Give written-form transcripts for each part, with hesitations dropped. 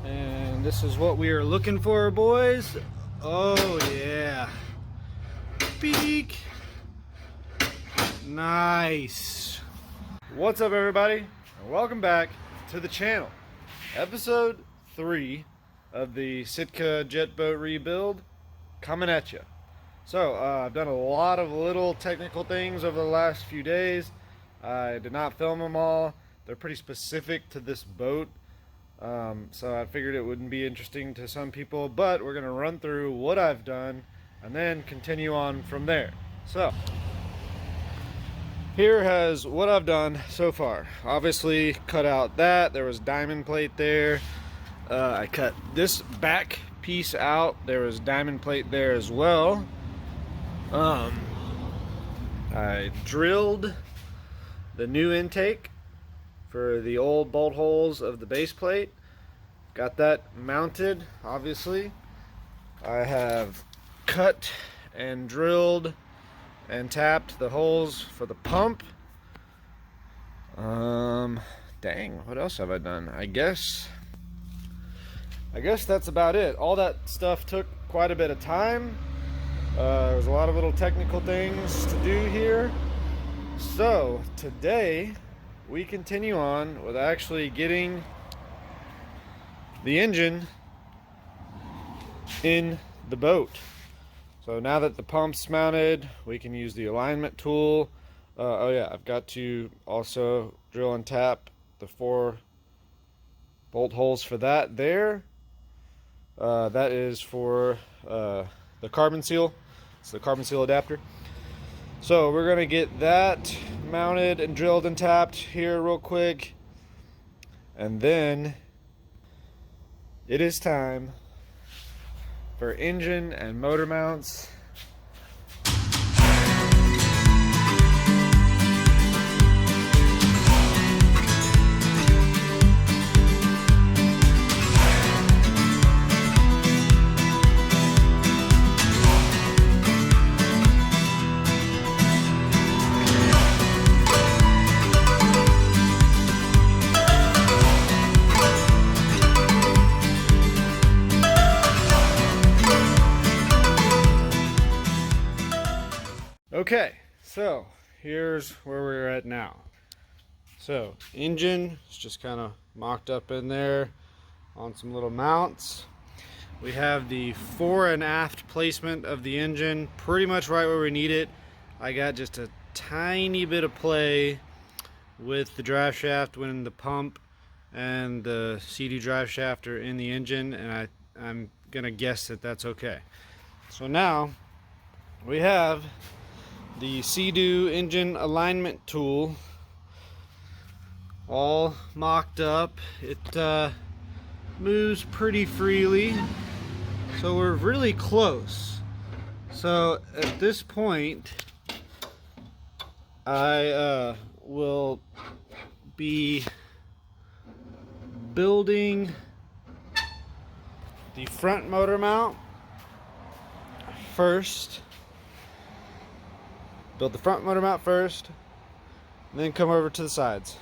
And this is what we are looking for, boys. Oh yeah, peak. Nice. What's up, everybody, and welcome back to the channel. Episode 3 of the Sitka jet boat rebuild coming at you. So I've done a lot of little technical things over the last few days. I did not film them all. They're pretty specific to this boat. So I figured it wouldn't be interesting to some people, but we're going to run through what I've done and then continue on from there. So here has what I've done so far. Obviously cut out that. There was diamond plate there. I cut this back piece out. There was diamond plate there as well. I drilled the new intake for the old bolt holes of the base plate. Got that mounted, obviously. I have cut and drilled and tapped the holes for the pump. Dang, what else have I done? I guess that's about it. All that stuff took quite a bit of time. There's a lot of little technical things to do here. So today we continue on with actually getting the engine in the boat. So now that the pump's mounted, we can use the alignment tool. Oh yeah, I've got to also drill and tap the 4 bolt holes for that there. That is for the carbon seal. It's the carbon seal adapter. So we're gonna get that mounted and drilled and tapped here real quick, and then it is time for engine and motor mounts. Okay, so here's where we're at now. So engine is just kind of mocked up in there on some little mounts. We have the fore and aft placement of the engine pretty much right where we need it. I got just a tiny bit of play with the drive shaft when the pump and the CD drive shaft are in the engine, and I'm gonna guess that that's okay. So now we have the Sea-Doo engine alignment tool all mocked up. It moves pretty freely, so we're really close. So at this point I will be building the front motor mount first. Build the front motor mount first, and then come over to the sides.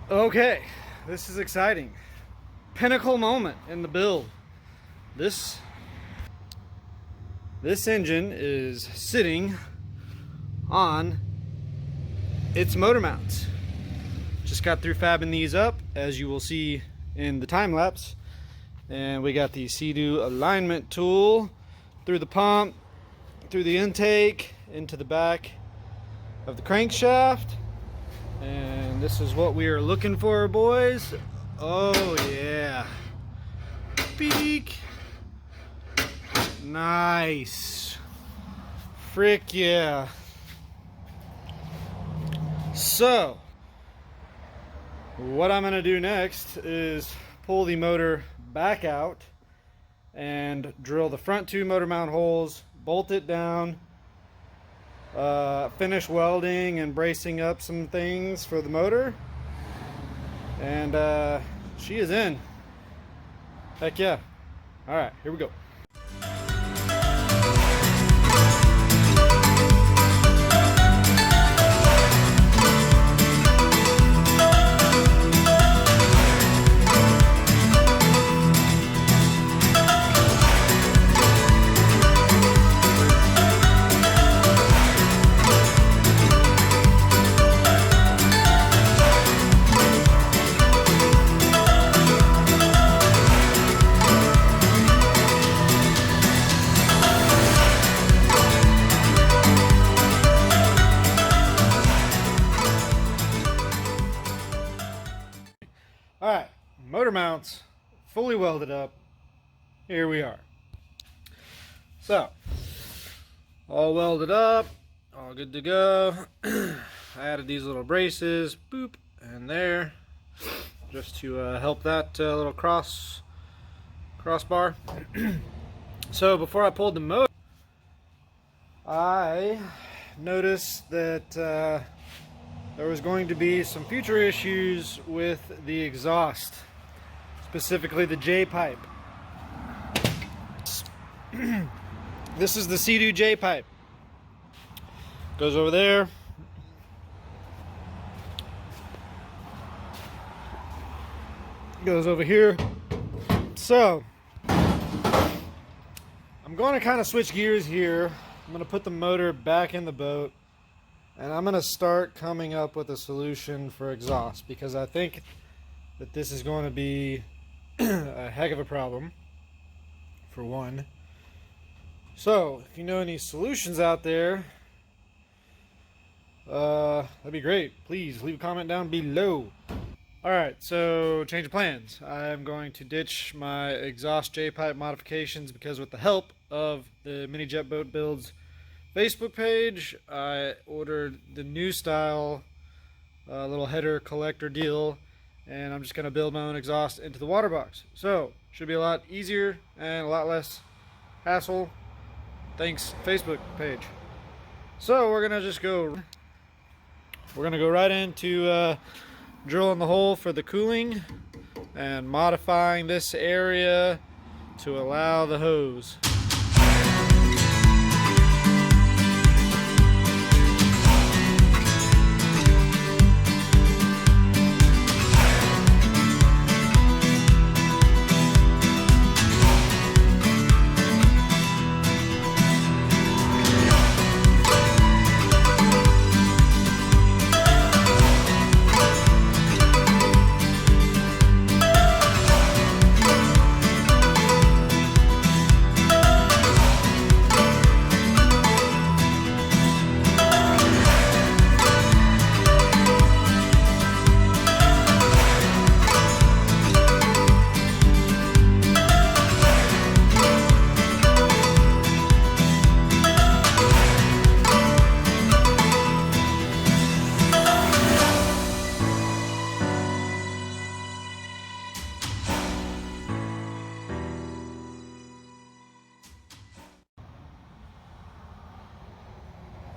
Okay, this is exciting. pinnacle moment in the build. This engine is sitting on its motor mounts. Just got through fabbing these up, as you will see in the time lapse. And we got the Sea-Doo alignment tool through the pump, through the intake, into the back of the crankshaft. And this is what we are looking for, boys. Oh yeah. Beak. Nice. Frick yeah. So, what I'm gonna do next is pull the motor back out and drill the front 2 motor mount holes, bolt it down, finish welding and bracing up some things for the motor, and she is in. Heck yeah. All right, here we go. Alright, motor mounts fully welded up. Here we are. So, all welded up, all good to go. I added these little braces, boop, and there, just to help that little crossbar. So before I pulled the motor, I noticed that there was going to be some future issues with the exhaust, specifically the J-pipe. This is the Sea-Doo J-pipe. Goes over there. Goes over here. So, I'm going to kind of switch gears here. I'm going to put the motor back in the boat. And I'm going to start coming up with a solution for exhaust, because I think that this is going to be a heck of a problem, for one. So, if you know any solutions out there, that'd be great. Please leave a comment down below. Alright, so change of plans. I'm going to ditch my exhaust J-pipe modifications, because with the help of the Mini Jet Boat Builds Facebook page, I ordered the new style little header collector deal, and I'm just going to build my own exhaust into the water box. So, should be a lot easier and a lot less hassle. Thanks, Facebook page. So, we're going to go right into drilling the hole for the cooling and modifying this area to allow the hose.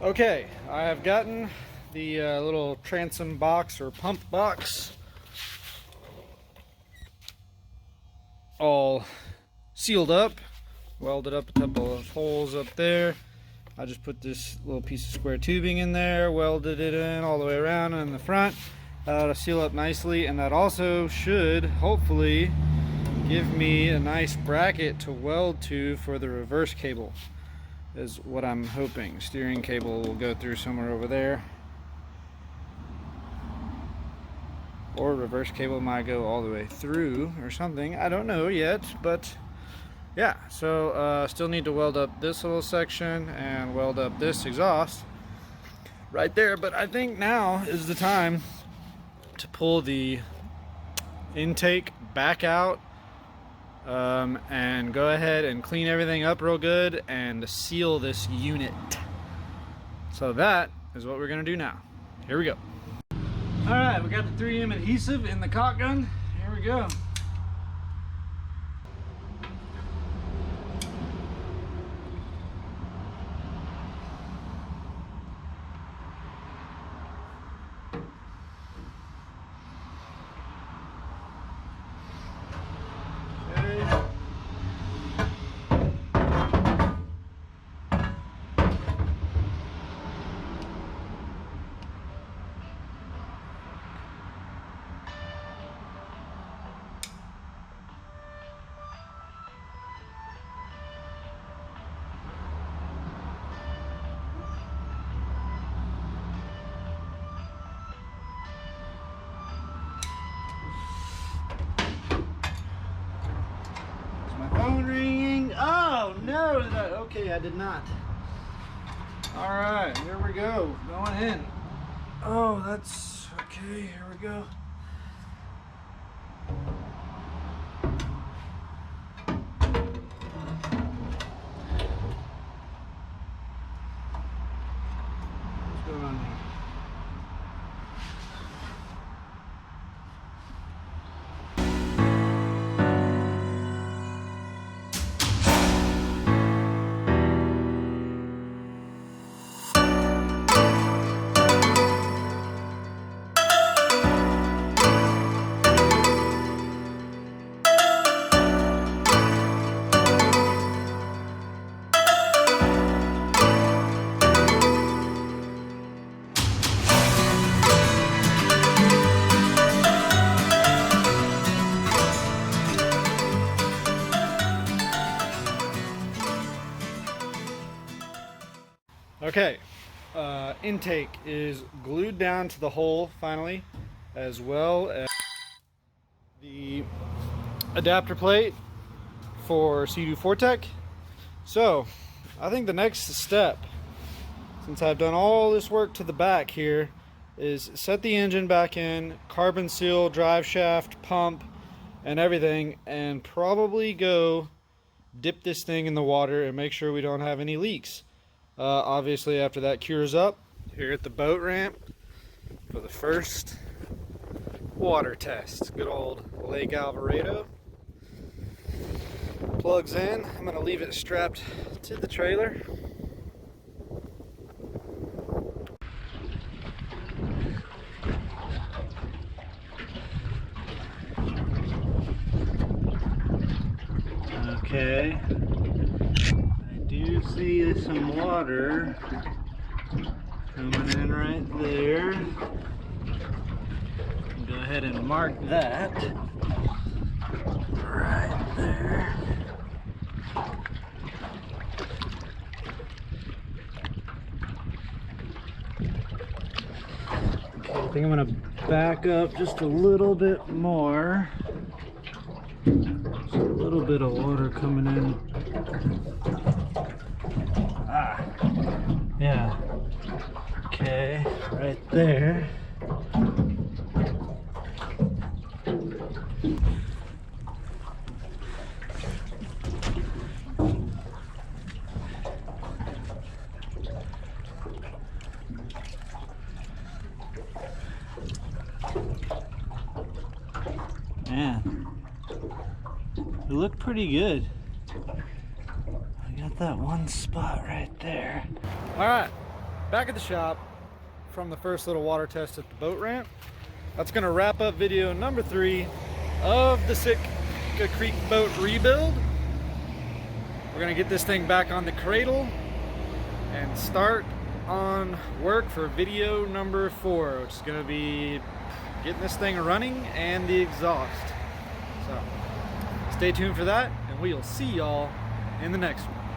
Okay, I have gotten the little transom box or pump box all sealed up, welded up a couple of holes up there. I just put this little piece of square tubing in there, welded it in all the way around and in the front to seal up nicely, and that also should hopefully give me a nice bracket to weld to for the reverse cable, is what I'm hoping. Steering cable will go through somewhere over there, or reverse cable might go all the way through or something. I don't know yet, but yeah. So still need to weld up this little section and weld up this exhaust right there. But I think now is the time to pull the intake back out and go ahead and clean everything up real good and seal this unit. So that is what we're gonna do now. Here we go. All right, we got the 3M adhesive in the caulk gun. Here we go. Phone ringing. Oh no! Okay, I did not. All right, here we go. Going in. Oh, that's okay. Here we go. What's going on here? Okay, intake is glued down to the hole finally, as well as the adapter plate for Sea-Doo Fortec. So I think the next step, since I've done all this work to the back here, is set the engine back in, carbon seal, drive shaft, pump, and everything, and probably go dip this thing in the water and make sure we don't have any leaks. Obviously after that cures up, here at the boat ramp for the first water test. Good old Lake Alvarado. Plugs in. I'm going to leave it strapped to the trailer. Okay. You see some water coming in right there. Go ahead and mark that right there. Okay, I think I'm going to back up just a little bit more. There's a little bit of water coming in. Yeah. Okay, right there. Man, it looked pretty good. I got that one spot right there. All right, back at the shop from the first little water test at the boat ramp. That's gonna wrap up video number 3 of the Sitka Creek boat rebuild. We're gonna get this thing back on the cradle and start on work for video number 4, which is gonna be getting this thing running and the exhaust. So Stay tuned for that, and we'll see y'all in the next one.